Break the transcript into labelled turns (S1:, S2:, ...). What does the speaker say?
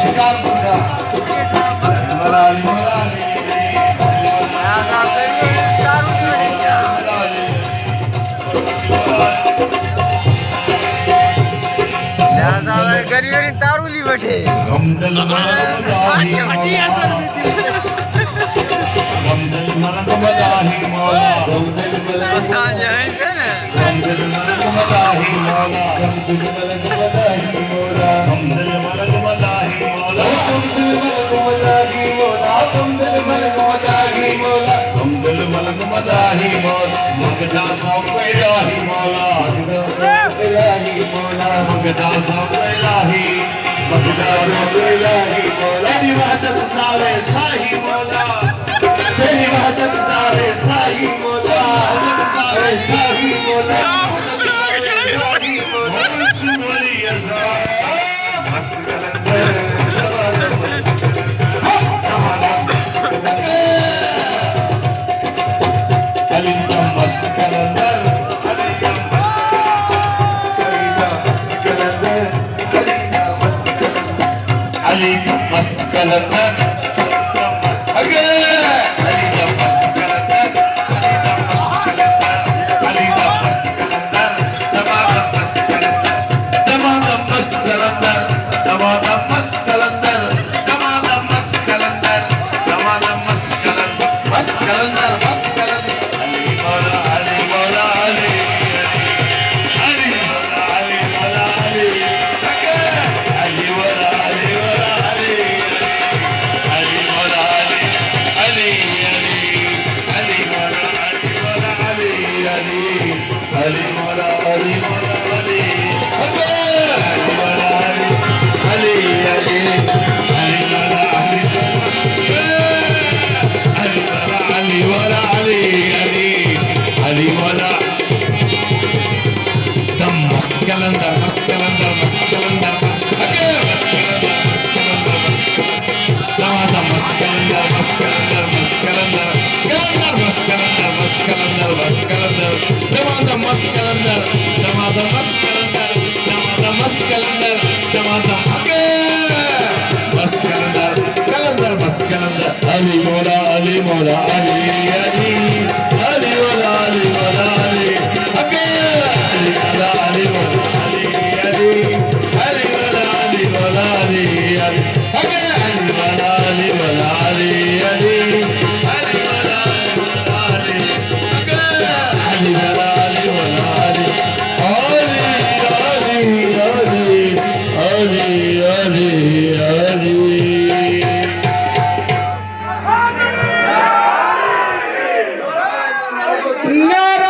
S1: शिकार
S2: गरीबी तारुली बैठे तेरी वहदत दावे साही मौला, तेरी वहदत दावे साही मौला, दावे साही मौला, साही मौला, सुमली अज़ा मस्त कलंदर अली का मस्त कलंदर Ali ka mast kalandan Aga Ali ka mast kalandan Ali ka mast kalandan Ali ka mast kalandan Tamam mast kalandan Tamam mast kalandan Tamam mast kalandan Tamam mast kalandan Tamam mast kalandan Mast kalandan mast kalandan Ali Mola Ali Mola Ali Ali Mola Ali Mola Ali Aga Ali Mola Ali Mola Ali Mola Ali Ali Mola Ali Ali Ali Ali Mola Ali Ali Mola Ali Mola Ali Ali Ali Mola Dam mast calendar mast calendar mast calendar mast mast calendar mast calendar Dam mast calendar mast calendar mast calendar calendar mast calendar mast calendar mast calendar Damada mast calendar, damada mast calendar, damada mast calendar, damada mast calendar, calendar mast calendar. Ali Mola, Ali Mola, Ali, Ali, Ali Mola, Ali Mola, Ali, Ali Mola, Ali Mola, Ali, Ali, Ali Mola, Ali Mola, Ali, Ali,